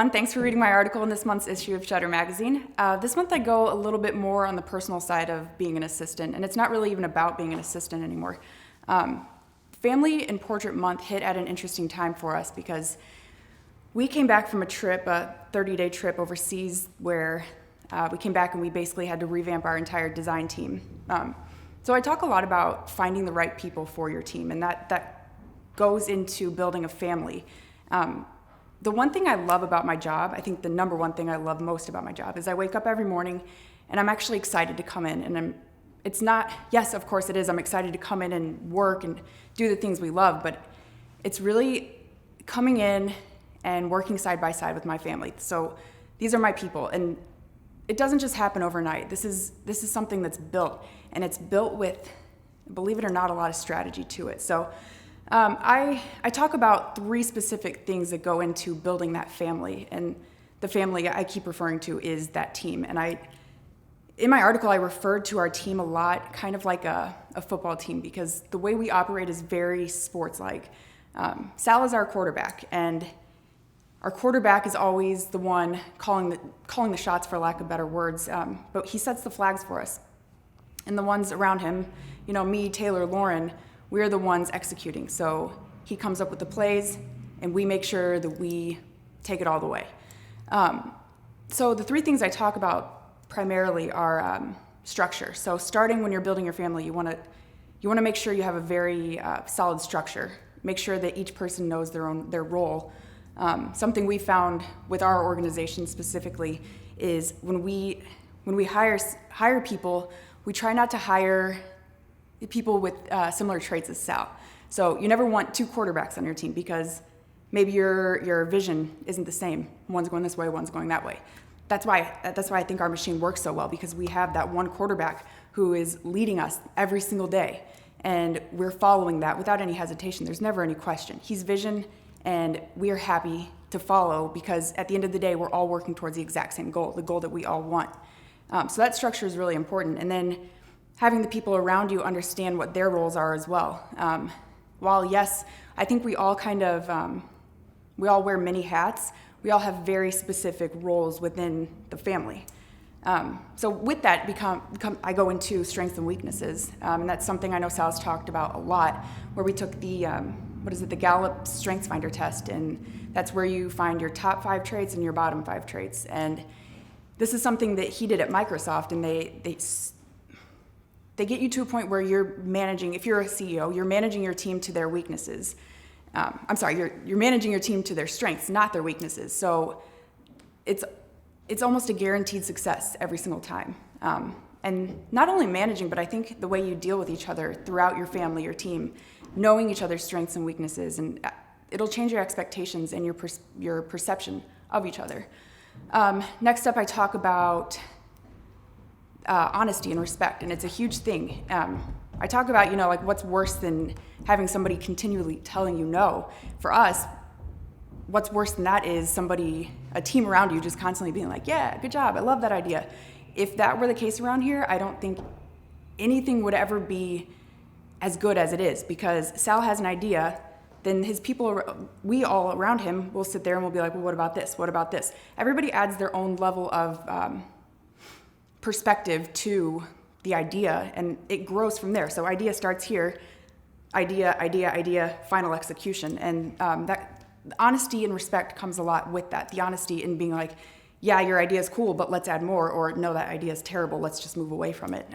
everyone. Thanks for reading my article in this month's issue of Shutter Magazine. This month I go a little bit more on the personal side of being an assistant, and it's not really even about being an assistant anymore. Family and Portrait Month hit at an interesting time for us because we came back from a trip, a 30-day trip overseas, where we came back and we basically had to revamp our entire design team. So I talk a lot about finding the right people for your team, and that goes into building a family. The one thing I love about my job, I think the number one thing I love most about my job, is I wake up every morning and I'm actually excited to come in. And it's not, yes, of course it is, I'm excited to come in and work and do the things we love, but it's really coming in and working side by side with my family. So these are my people, and it doesn't just happen overnight. This is something that's built, and it's built with, believe it or not, a lot of strategy to it. So I talk about 3 specific things that go into building that family, and the family I keep referring to is that team. And in my article, I referred to our team a lot, kind of like a football team, because the way we operate is very sports-like. Sal is our quarterback, and our quarterback is always the one calling the shots, for lack of better words, but he sets the flags for us. And the ones around him, me, Taylor, Lauren, we're the ones executing. So he comes up with the plays, and we make sure that we take it all the way. So the 3 things I talk about primarily are structure. So starting when you're building your family, you want to make sure you have a very solid structure. Make sure that each person knows their role. Something we found with our organization specifically is when we hire people, we try not to hire people with similar traits as Sal. So you never want 2 quarterbacks on your team, because maybe your vision isn't the same. One's going this way, one's going that way. That's why I think our machine works so well, because we have that one quarterback who is leading us every single day, and we're following that without any hesitation. There's never any question. He's vision, and we are happy to follow, because at the end of the day, we're all working towards the exact same goal, the goal that we all want. So that structure is really important. And then having the people around you understand what their roles are as well. While yes, I think we all we all wear many hats, we all have very specific roles within the family. So with that, I go into strengths and weaknesses, and that's something I know Sal's talked about a lot, where we took the Gallup Strengths Finder test, and that's where you find your top 5 traits and your bottom 5 traits. And this is something that he did at Microsoft, and they get you to a point where you're managing, if you're a CEO, you're managing your team to their weaknesses. You're managing your team to their strengths, not their weaknesses. So it's almost a guaranteed success every single time. And not only managing, but I think the way you deal with each other throughout your family, your team, knowing each other's strengths and weaknesses, and it'll change your expectations and your perception of each other. Next up, I talk about honesty and respect, and it's a huge thing. I talk about, what's worse than having somebody continually telling you no. For us, what's worse than that is a team around you just constantly being like, yeah, good job, I love that idea. If that were the case around here, I don't think anything would ever be as good as it is, because Sal has an idea, then his people, we all around him, will sit there and we'll be like, well, what about this? What about this? Everybody adds their own level of perspective to the idea, and it grows from there. So idea starts here, idea, final execution. And that honesty and respect comes a lot with that. The honesty in being like, yeah, your idea is cool, but let's add more, or no, that idea is terrible, let's just move away from it.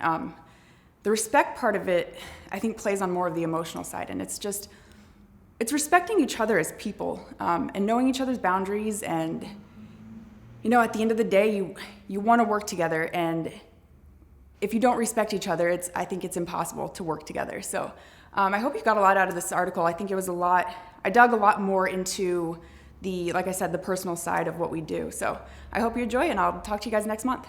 The respect part of it, I think, plays on more of the emotional side, and it's respecting each other as people, and knowing each other's boundaries, and at the end of the day, you want to work together, and if you don't respect each other, I think it's impossible to work together. So I hope you got a lot out of this article. I think it was I dug a lot more into like I said, the personal side of what we do. So I hope you enjoy, and I'll talk to you guys next month.